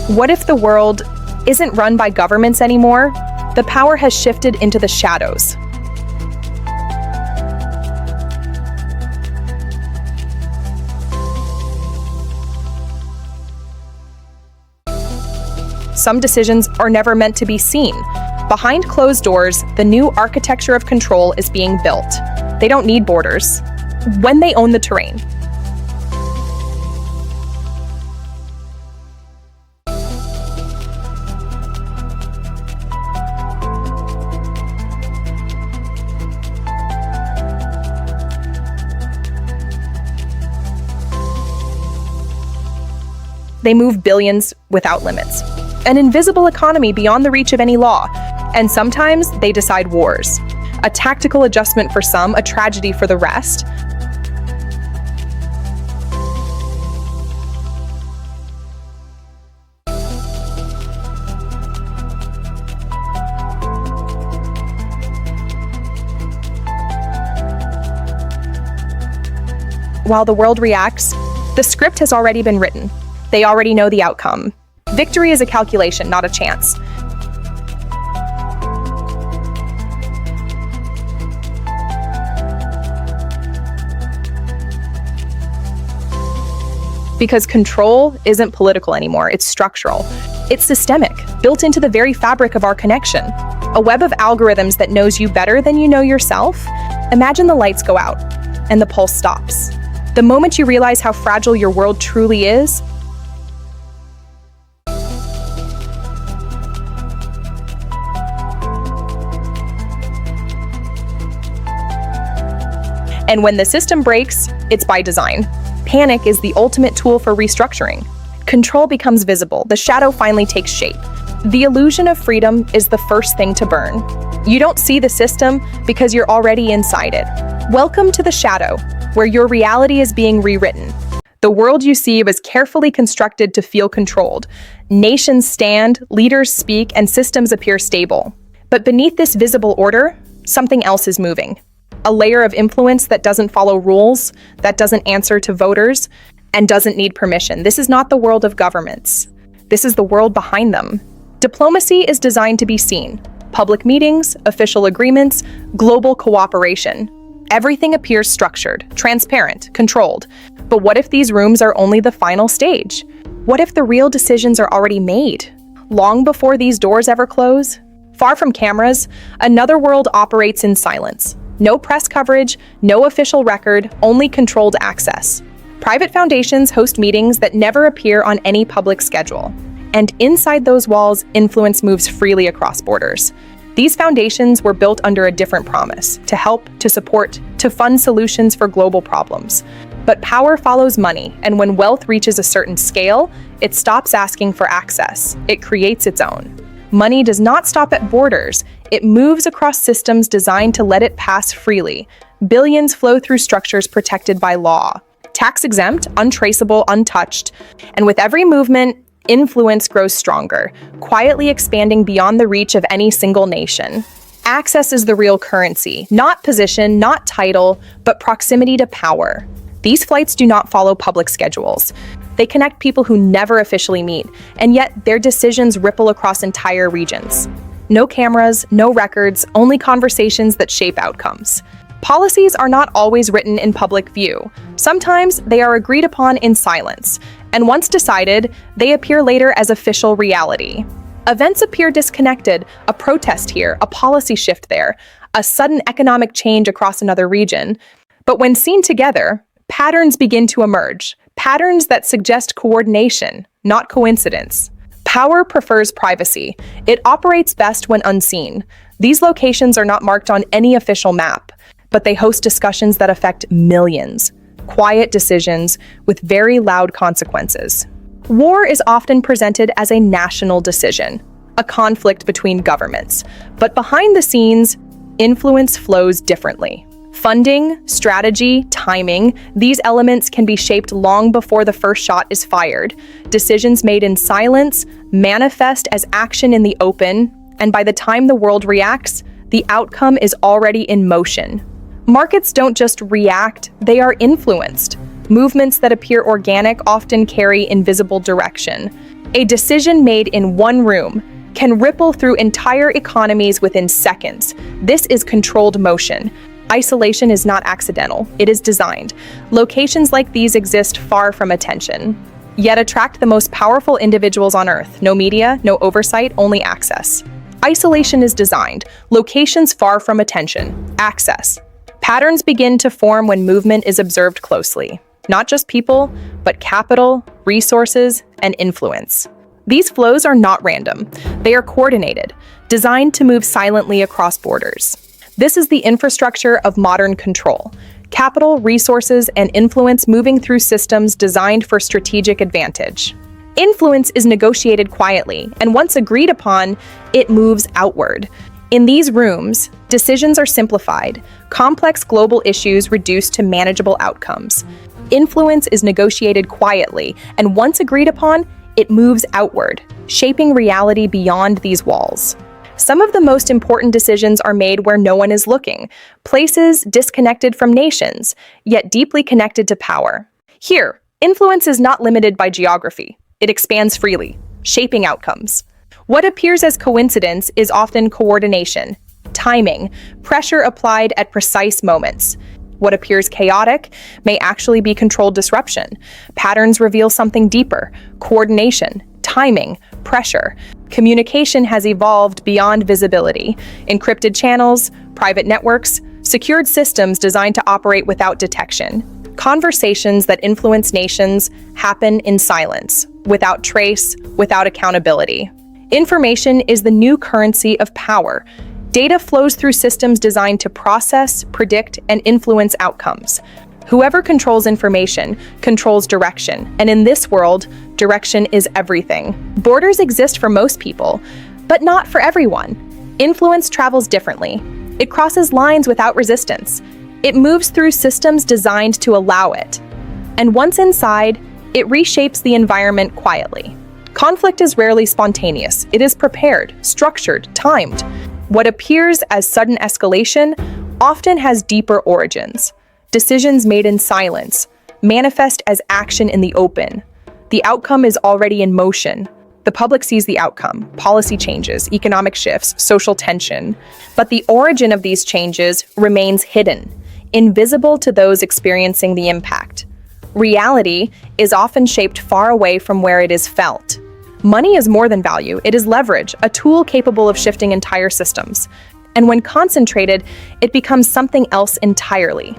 What if the world isn't run by governments anymore? The power has shifted into the shadows. Some decisions are never meant to be seen. Behind closed doors, the new architecture of control is being built. They don't need borders when they own the terrain. They move billions without limits. An invisible economy beyond the reach of any law. And sometimes they decide wars. A tactical adjustment for some, a tragedy for the rest. While the world reacts, the script has already been written. They already know the outcome. Victory is a calculation, not a chance. Because control isn't political anymore, it's structural. It's systemic, built into the very fabric of our connection. A web of algorithms that knows you better than you know yourself. Imagine the lights go out and the pulse stops. The moment you realize how fragile your world truly is, and when the system breaks, it's by design. Panic is the ultimate tool for restructuring. Control becomes visible, the shadow finally takes shape. The illusion of freedom is the first thing to burn. You don't see the system because you're already inside it. Welcome to the shadow, where your reality is being rewritten. The world you see was carefully constructed to feel controlled. Nations stand, leaders speak, and systems appear stable. But beneath this visible order, something else is moving. A layer of influence that doesn't follow rules, that doesn't answer to voters, and doesn't need permission. This is not the world of governments. This is the world behind them. Diplomacy is designed to be seen. Public meetings, official agreements, global cooperation. Everything appears structured, transparent, controlled. But what if these rooms are only the final stage? What if the real decisions are already made, long before these doors ever close? Far from cameras, another world operates in silence. No press coverage, no official record, only controlled access. Private foundations host meetings that never appear on any public schedule. And inside those walls, influence moves freely across borders. These foundations were built under a different promise: to help, to support, to fund solutions for global problems. But power follows money, and when wealth reaches a certain scale, it stops asking for access. It creates its own. Money does not stop at borders. It moves across systems designed to let it pass freely. Billions flow through structures protected by law. Tax-exempt, untraceable, untouched. And with every movement, influence grows stronger, quietly expanding beyond the reach of any single nation. Access is the real currency, not position, not title, but proximity to power. These flights do not follow public schedules. They connect people who never officially meet, and yet their decisions ripple across entire regions. No cameras, no records, only conversations that shape outcomes. Policies are not always written in public view. Sometimes they are agreed upon in silence, and once decided, they appear later as official reality. Events appear disconnected, a protest here, a policy shift there, a sudden economic change across another region. But when seen together, patterns begin to emerge, patterns that suggest coordination, not coincidence. Power prefers privacy. It operates best when unseen. These locations are not marked on any official map, but they host discussions that affect millions. Quiet decisions with very loud consequences. War is often presented as a national decision, a conflict between governments. But behind the scenes, influence flows differently. Funding, strategy, timing, these elements can be shaped long before the first shot is fired. Decisions made in silence manifest as action in the open, and by the time the world reacts, the outcome is already in motion. Markets don't just react, they are influenced. Movements that appear organic often carry invisible direction. A decision made in one room can ripple through entire economies within seconds. This is controlled motion. Isolation is not accidental, it is designed. Locations like these exist far from attention, yet attract the most powerful individuals on Earth. No media, no oversight, only access. Isolation is designed. Locations far from attention. Access. Patterns begin to form when movement is observed closely. Not just people, but capital, resources, and influence. These flows are not random. They are coordinated, designed to move silently across borders. This is the infrastructure of modern control. Capital, resources, and influence moving through systems designed for strategic advantage. Influence is negotiated quietly, and once agreed upon, it moves outward. In these rooms, decisions are simplified, complex global issues reduced to manageable outcomes. Influence is negotiated quietly, and once agreed upon, it moves outward, shaping reality beyond these walls. Some of the most important decisions are made where no one is looking, places disconnected from nations, yet deeply connected to power. Here, influence is not limited by geography. It expands freely, shaping outcomes. What appears as coincidence is often coordination, timing, pressure applied at precise moments. What appears chaotic may actually be controlled disruption. Patterns reveal something deeper: coordination, timing, pressure. Communication has evolved beyond visibility. Encrypted channels, private networks, secured systems designed to operate without detection. Conversations that influence nations happen in silence, without trace, without accountability. Information is the new currency of power. Data flows through systems designed to process, predict, and influence outcomes. Whoever controls information controls direction, and in this world, direction is everything. Borders exist for most people, but not for everyone. Influence travels differently. It crosses lines without resistance. It moves through systems designed to allow it. And once inside, it reshapes the environment quietly. Conflict is rarely spontaneous. It is prepared, structured, timed. What appears as sudden escalation often has deeper origins. Decisions made in silence manifest as action in the open. The outcome is already in motion. The public sees the outcome: policy changes, economic shifts, social tension. But the origin of these changes remains hidden, invisible to those experiencing the impact. Reality is often shaped far away from where it is felt. Money is more than value, it is leverage, a tool capable of shifting entire systems. And when concentrated, it becomes something else entirely.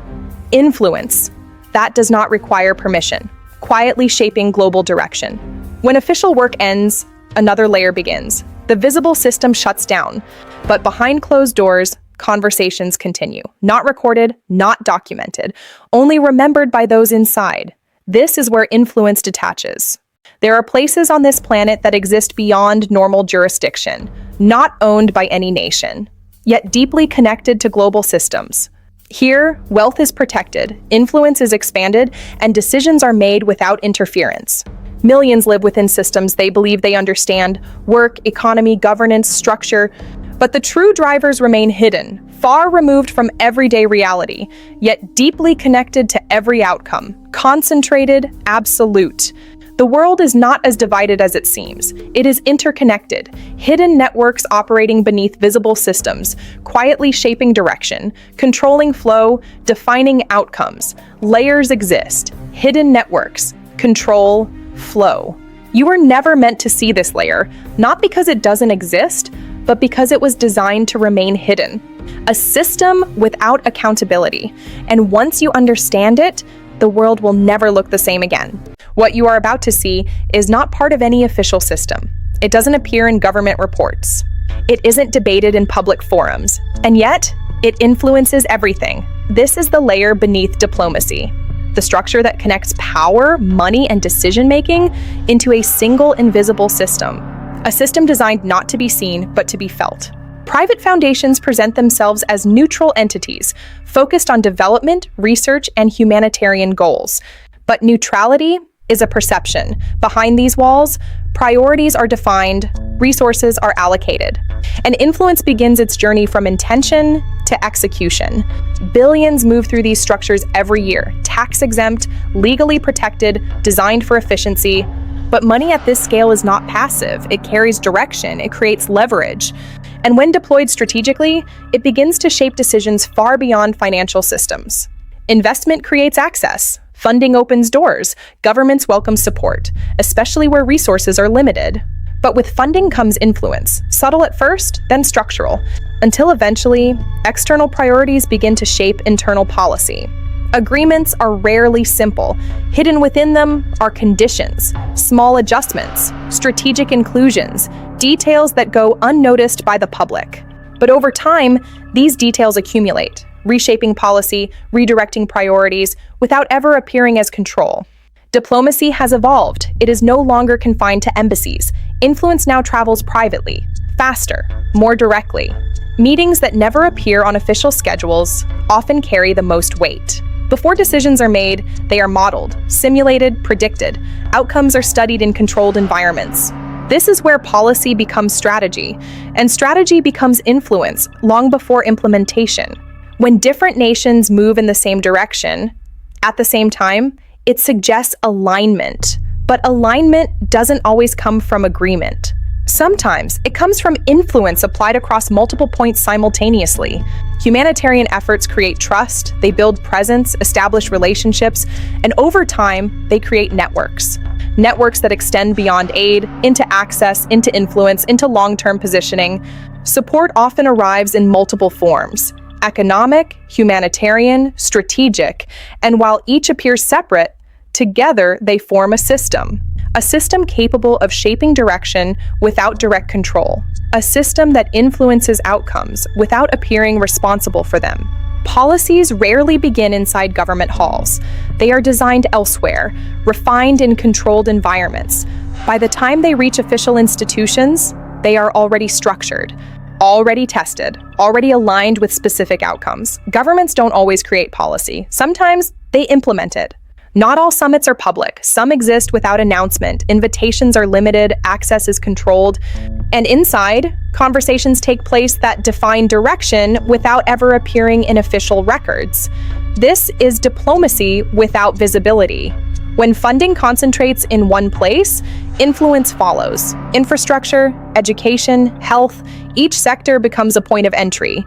Influence. That does not require permission, quietly shaping global direction. When official work ends, another layer begins. The visible system shuts down, but behind closed doors, conversations continue. Not recorded, not documented, only remembered by those inside. This is where influence detaches. There are places on this planet that exist beyond normal jurisdiction, not owned by any nation, yet deeply connected to global systems. Here, wealth is protected, influence is expanded, and decisions are made without interference. Millions live within systems they believe they understand: work, economy, governance, structure. But the true drivers remain hidden, far removed from everyday reality, yet deeply connected to every outcome. Concentrated, absolute. The world is not as divided as it seems. It is interconnected, hidden networks operating beneath visible systems, quietly shaping direction, controlling flow, defining outcomes. Layers exist, hidden networks, control, flow. You were never meant to see this layer, not because it doesn't exist, but because it was designed to remain hidden. A system without accountability. And once you understand it, the world will never look the same again. What you are about to see is not part of any official system. It doesn't appear in government reports. It isn't debated in public forums. And yet, it influences everything. This is the layer beneath diplomacy. The structure that connects power, money, and decision-making into a single invisible system. A system designed not to be seen, but to be felt. Private foundations present themselves as neutral entities, focused on development, research, and humanitarian goals. But neutrality is a perception. Behind these walls, priorities are defined, resources are allocated, and influence begins its journey from intention to execution. Billions move through these structures every year, tax-exempt, legally protected, designed for efficiency. But money at this scale is not passive. It carries direction, it creates leverage. And when deployed strategically, it begins to shape decisions far beyond financial systems. Investment creates access. Funding opens doors. Governments welcome support, especially where resources are limited. But with funding comes influence, subtle at first, then structural, until eventually, external priorities begin to shape internal policy. Agreements are rarely simple. Hidden within them are conditions, small adjustments, strategic inclusions, details that go unnoticed by the public. But over time, these details accumulate, reshaping policy, redirecting priorities, without ever appearing as control. Diplomacy has evolved. It is no longer confined to embassies. Influence now travels privately, faster, more directly. Meetings that never appear on official schedules often carry the most weight. Before decisions are made, they are modeled, simulated, predicted. Outcomes are studied in controlled environments. This is where policy becomes strategy, and strategy becomes influence long before implementation. When different nations move in the same direction, at the same time, it suggests alignment. But alignment doesn't always come from agreement. Sometimes it comes from influence applied across multiple points simultaneously. Humanitarian efforts create trust, they build presence, establish relationships, and over time, they create networks. Networks that extend beyond aid, into access, into influence, into long-term positioning. Support often arrives in multiple forms: economic, humanitarian, strategic, and while each appears separate, together they form a system capable of shaping direction without direct control, a system that influences outcomes without appearing responsible for them. Policies rarely begin inside government halls. They are designed elsewhere, refined in controlled environments. By the time they reach official institutions, they are already structured, already tested, already aligned with specific outcomes. Governments don't always create policy. Sometimes they implement it. Not all summits are public. Some exist without announcement. Invitations are limited, access is controlled, and inside, conversations take place that define direction without ever appearing in official records. This is diplomacy without visibility. When funding concentrates in one place, influence follows. Infrastructure, education, health, each sector becomes a point of entry.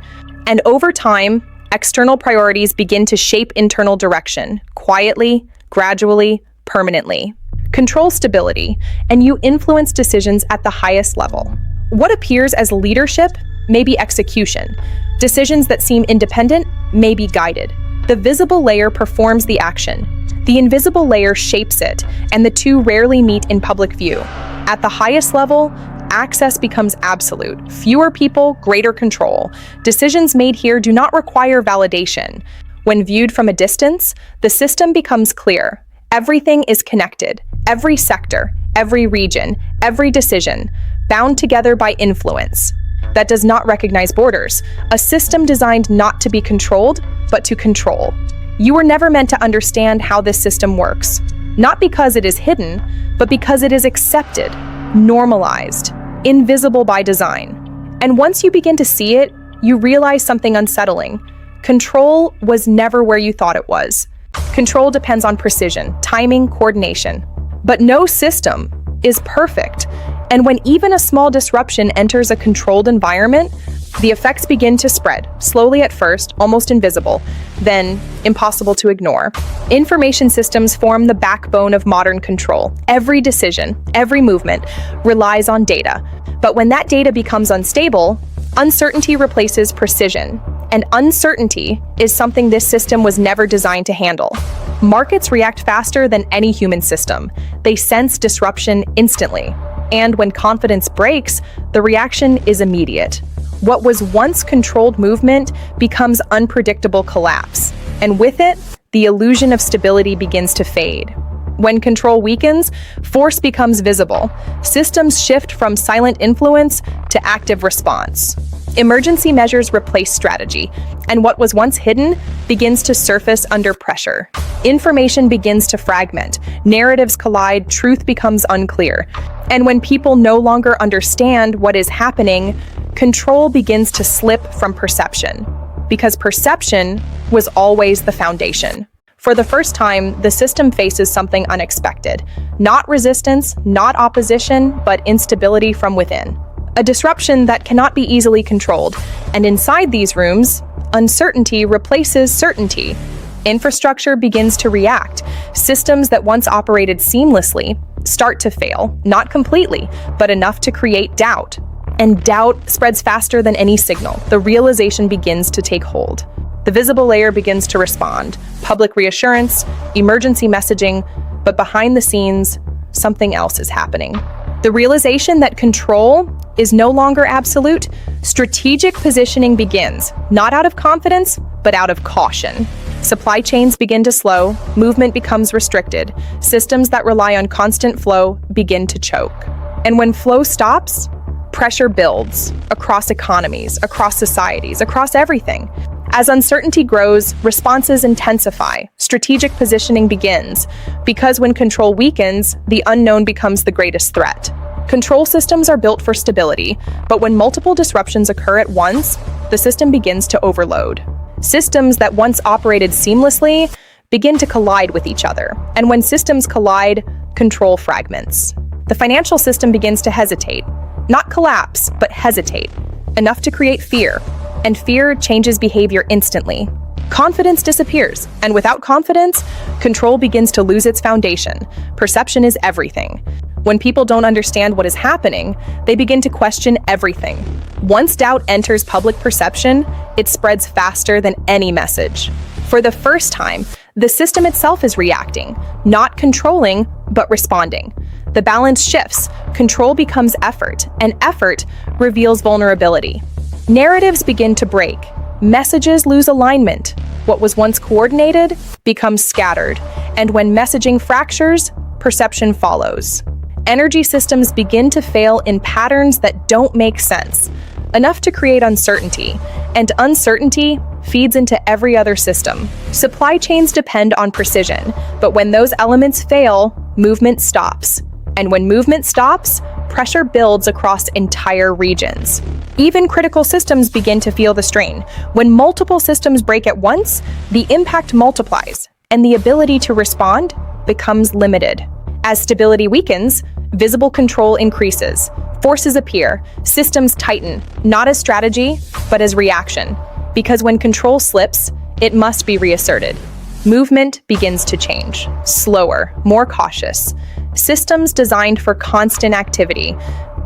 And over time, external priorities begin to shape internal direction, quietly, gradually, permanently. Control stability, and you influence decisions at the highest level. What appears as leadership may be execution. Decisions that seem independent may be guided. The visible layer performs the action. The invisible layer shapes it, and the two rarely meet in public view. At the highest level, access becomes absolute. Fewer people, greater control. Decisions made here do not require validation. When viewed from a distance, the system becomes clear. Everything is connected. Every sector, every region, every decision, bound together by influence. That does not recognize borders. A system designed not to be controlled, but to control. You were never meant to understand how this system works. Not because it is hidden, but because it is accepted, normalized, invisible by design. And once you begin to see it, you realize something unsettling. Control was never where you thought it was. Control depends on precision, timing, coordination. But no system is perfect. And when even a small disruption enters a controlled environment, the effects begin to spread, slowly at first, almost invisible, then impossible to ignore. Information systems form the backbone of modern control. Every decision, every movement relies on data. But when that data becomes unstable, uncertainty replaces precision. And uncertainty is something this system was never designed to handle. Markets react faster than any human system. They sense disruption instantly. And when confidence breaks, the reaction is immediate. What was once controlled movement becomes unpredictable collapse. And with it, the illusion of stability begins to fade. When control weakens, force becomes visible. Systems shift from silent influence to active response. Emergency measures replace strategy, and what was once hidden begins to surface under pressure. Information begins to fragment, narratives collide, truth becomes unclear. And when people no longer understand what is happening, control begins to slip from perception. Because perception was always the foundation. For the first time, the system faces something unexpected. Not resistance, not opposition, but instability from within. A disruption that cannot be easily controlled. And inside these rooms, uncertainty replaces certainty. Infrastructure begins to react. Systems that once operated seamlessly start to fail, not completely, but enough to create doubt. And doubt spreads faster than any signal. The realization begins to take hold. The visible layer begins to respond. Public reassurance, emergency messaging, but behind the scenes, something else is happening. The realization that control is no longer absolute. Strategic positioning begins, not out of confidence, but out of caution. Supply chains begin to slow, movement becomes restricted, systems that rely on constant flow begin to choke. And when flow stops, pressure builds across economies, across societies, across everything. As uncertainty grows, responses intensify, strategic positioning begins, because when control weakens, the unknown becomes the greatest threat. Control systems are built for stability, but when multiple disruptions occur at once, the system begins to overload. Systems that once operated seamlessly begin to collide with each other, and when systems collide, control fragments. The financial system begins to hesitate, not collapse, but hesitate, enough to create fear, and fear changes behavior instantly. Confidence disappears, and without confidence, control begins to lose its foundation. Perception is everything. When people don't understand what is happening, they begin to question everything. Once doubt enters public perception, it spreads faster than any message. For the first time, the system itself is reacting, not controlling, but responding. The balance shifts, control becomes effort, and effort reveals vulnerability. Narratives begin to break, messages lose alignment. What was once coordinated becomes scattered, and when messaging fractures, perception follows. Energy systems begin to fail in patterns that don't make sense, enough to create uncertainty, and uncertainty feeds into every other system. Supply chains depend on precision, but when those elements fail, movement stops. And when movement stops, pressure builds across entire regions. Even critical systems begin to feel the strain. When multiple systems break at once, the impact multiplies, and the ability to respond becomes limited. As stability weakens, visible control increases. Forces appear, systems tighten, not as strategy, but as reaction. Because when control slips, it must be reasserted. Movement begins to change, slower, more cautious. Systems designed for constant activity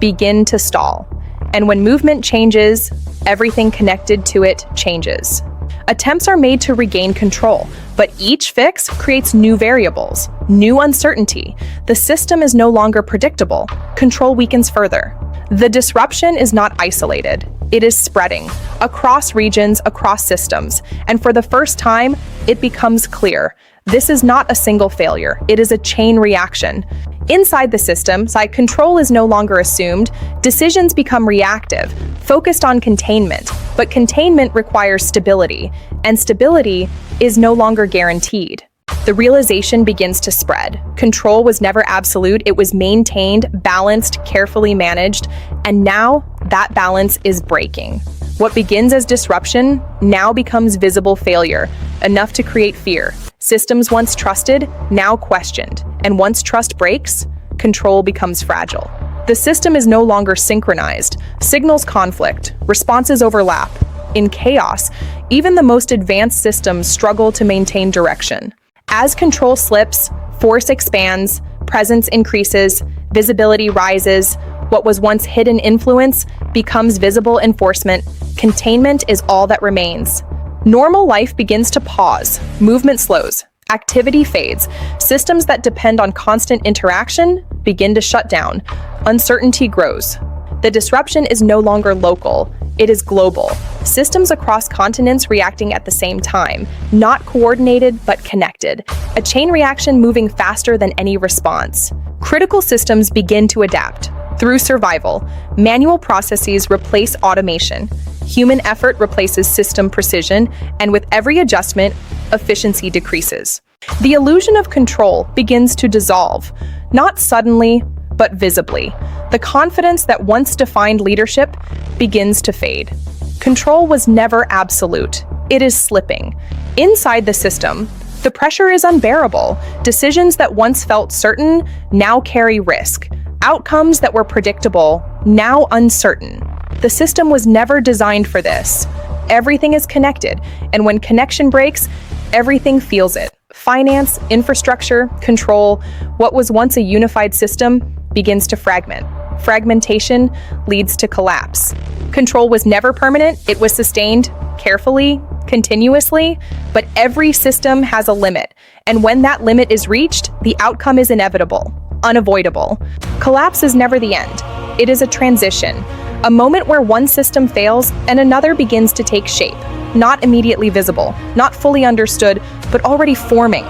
begin to stall. And when movement changes, everything connected to it changes. Attempts are made to regain control, but each fix creates new variables, new uncertainty. The system is no longer predictable. Control weakens further. The disruption is not isolated. It is spreading across regions, across systems. And for the first time, it becomes clear. This is not a single failure. It is a chain reaction. Inside the system, control is no longer assumed. Decisions become reactive, focused on containment. But containment requires stability, and stability is no longer guaranteed. The realization begins to spread. Control was never absolute. It was maintained, balanced, carefully managed, and now that balance is breaking. What begins as disruption now becomes visible failure, enough to create fear. Systems once trusted, now questioned. And once trust breaks, control becomes fragile. The system is no longer synchronized. Signals conflict, responses overlap. In chaos, even the most advanced systems struggle to maintain direction. As control slips, force expands, presence increases, visibility rises. What was once hidden influence becomes visible enforcement. Containment is all that remains. Normal life begins to pause, movement slows, activity fades, systems that depend on constant interaction begin to shut down, uncertainty grows. The disruption is no longer local, it is global. Systems across continents reacting at the same time, not coordinated but connected. A chain reaction moving faster than any response. Critical systems begin to adapt. Through survival, manual processes replace automation. Human effort replaces system precision, and with every adjustment, efficiency decreases. The illusion of control begins to dissolve, not suddenly, but visibly. The confidence that once defined leadership begins to fade. Control was never absolute. It is slipping. Inside the system, The pressure is unbearable. Decisions that once felt certain now carry risk. Outcomes that were predictable, now uncertain. The system was never designed for this. Everything is connected, and when connection breaks, everything feels it. Finance, infrastructure, control, what was once a unified system begins to fragment. Fragmentation leads to collapse. Control was never permanent, it was sustained carefully, continuously, but every system has a limit, and when that limit is reached, the outcome is inevitable, unavoidable. Collapse is never the end. It is a transition, a moment where one system fails and another begins to take shape, not immediately visible, not fully understood, but already forming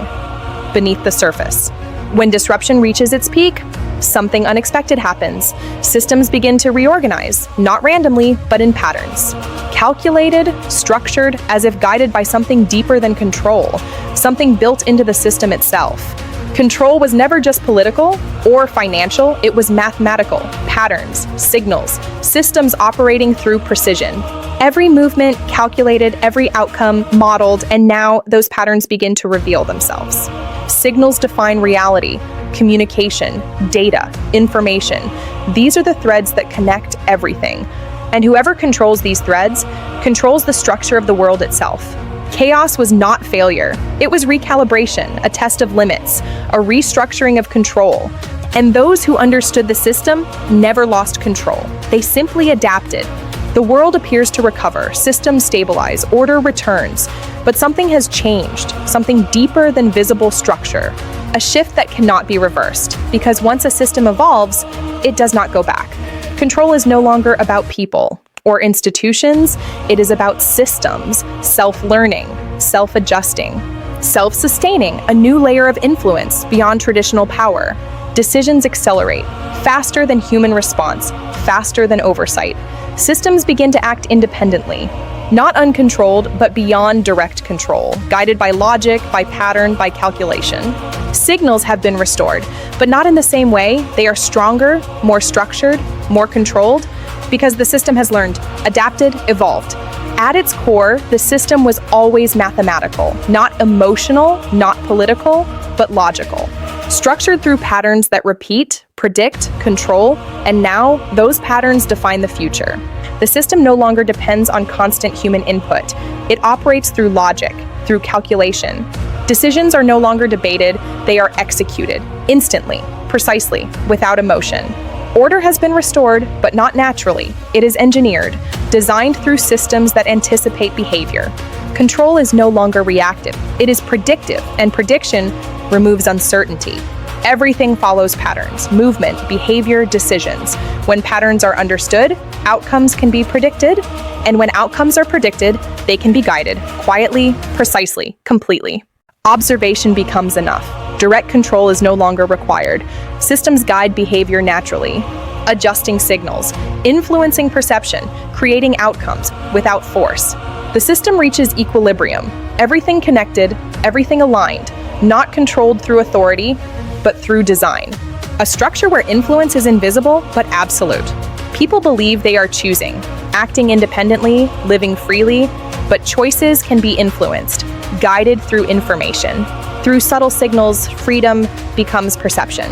beneath the surface. When disruption reaches its peak, something unexpected happens. Systems begin to reorganize, not randomly, but in patterns. Calculated, structured, as if guided by something deeper than control, something built into the system itself. Control was never just political or financial, it was mathematical, patterns, signals, systems operating through precision. Every movement calculated, every outcome modeled, and now those patterns begin to reveal themselves. Signals define reality, communication, data, information. These are the threads that connect everything. And whoever controls these threads controls the structure of the world itself. Chaos was not failure. It was recalibration, a test of limits, a restructuring of control. And those who understood the system never lost control. They simply adapted. The world appears to recover, systems stabilize, order returns. But something has changed, something deeper than visible structure. A shift that cannot be reversed, because once a system evolves, it does not go back. Control is no longer about people or institutions, it is about systems, self-learning, self-adjusting, self-sustaining, a new layer of influence beyond traditional power. Decisions accelerate, faster than human response, faster than oversight. Systems begin to act independently, not uncontrolled, but beyond direct control, guided by logic, by pattern, by calculation. Signals have been restored, but not in the same way. They are stronger, more structured, more controlled, because the system has learned, adapted, evolved. At its core, the system was always mathematical, not emotional, not political, but logical. Structured through patterns that repeat, predict, control, and now those patterns define the future. The system no longer depends on constant human input. It operates through logic, through calculation. Decisions are no longer debated, they are executed, instantly, precisely, without emotion. Order has been restored, but not naturally. It is engineered, designed through systems that anticipate behavior. Control is no longer reactive, it is predictive, and prediction removes uncertainty. Everything follows patterns, movement, behavior, decisions. When patterns are understood, outcomes can be predicted, and when outcomes are predicted, they can be guided, quietly, precisely, completely. Observation becomes enough. Direct control is no longer required. Systems guide behavior naturally, adjusting signals, influencing perception, creating outcomes without force. The system reaches equilibrium, everything connected, everything aligned, not controlled through authority, but through design. A structure where influence is invisible but absolute. People believe they are choosing, acting independently, living freely, but choices can be influenced, guided through information. Through subtle signals, freedom becomes perception.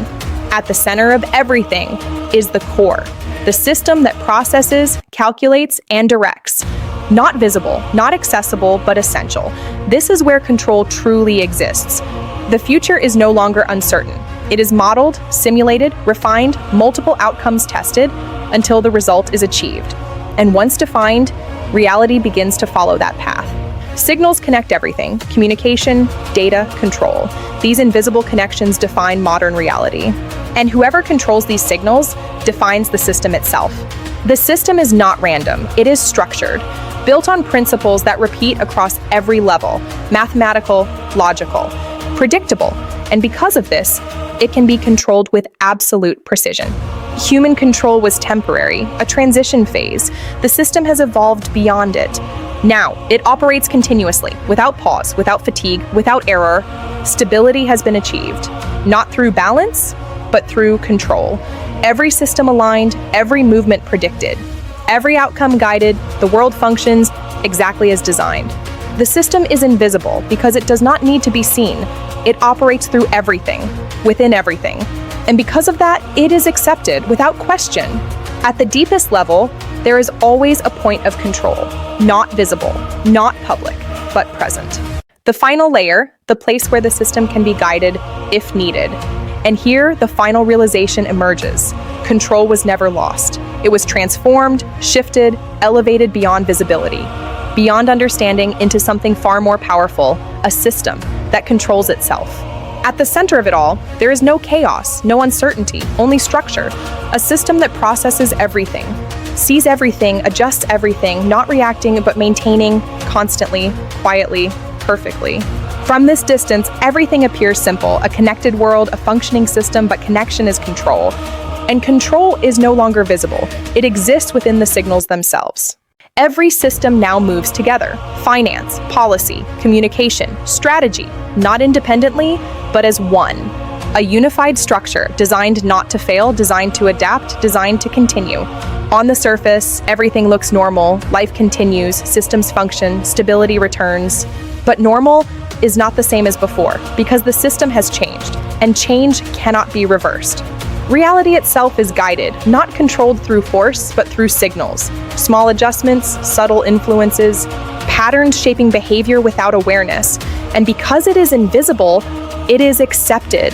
At the center of everything is the core, the system that processes, calculates, and directs. Not visible, not accessible, but essential. This is where control truly exists. The future is no longer uncertain. It is modeled, simulated, refined, multiple outcomes tested until the result is achieved. And once defined, reality begins to follow that path. Signals connect everything: communication, data, control. These invisible connections define modern reality. And whoever controls these signals defines the system itself. The system is not random, it is structured, built on principles that repeat across every level: mathematical, logical, predictable. And because of this, it can be controlled with absolute precision. Human control was temporary, a transition phase. The system has evolved beyond it. Now, it operates continuously, without pause, without fatigue, without error. Stability has been achieved, not through balance, but through control. Every system aligned, every movement predicted, every outcome guided. The world functions exactly as designed. The system is invisible because it does not need to be seen. It operates through everything, within everything. And because of that, it is accepted without question. At the deepest level, there is always a point of control, not visible, not public, but present. The final layer, the place where the system can be guided if needed. And here, the final realization emerges. Control was never lost. It was transformed, shifted, elevated beyond visibility, beyond understanding into something far more powerful, a system that controls itself. At the center of it all, there is no chaos, no uncertainty, only structure. A system that processes everything, sees everything, adjusts everything, not reacting but maintaining constantly, quietly, perfectly. From this distance, everything appears simple, a connected world, a functioning system, but connection is control. And control is no longer visible. It exists within the signals themselves. Every system now moves together. Finance, policy, communication, strategy, not independently, but as one. A unified structure designed not to fail, designed to adapt, designed to continue. On the surface, everything looks normal, life continues, systems function, stability returns. But normal is not the same as before, because the system has changed, and change cannot be reversed. Reality itself is guided, not controlled through force, but through signals. Small adjustments, subtle influences, patterns shaping behavior without awareness. And because it is invisible, it is accepted.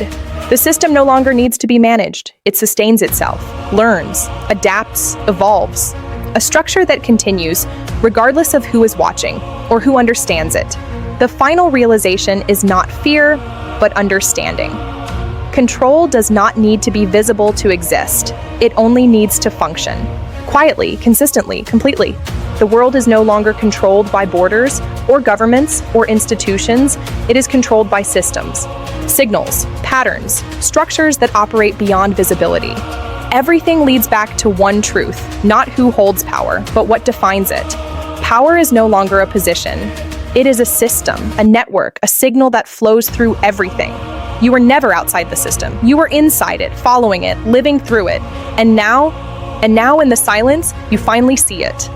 The system no longer needs to be managed. It sustains itself, learns, adapts, evolves. A structure that continues, regardless of who is watching or who understands it. The final realization is not fear, but understanding. Control does not need to be visible to exist. It only needs to function. Quietly, consistently, completely. The world is no longer controlled by borders, or governments, or institutions. It is controlled by systems, signals, patterns, structures that operate beyond visibility. Everything leads back to one truth, not who holds power, but what defines it. Power is no longer a position. It is a system, a network, a signal that flows through everything. You were never outside the system. You were inside it, following it, living through it. And now in the silence, you finally see it.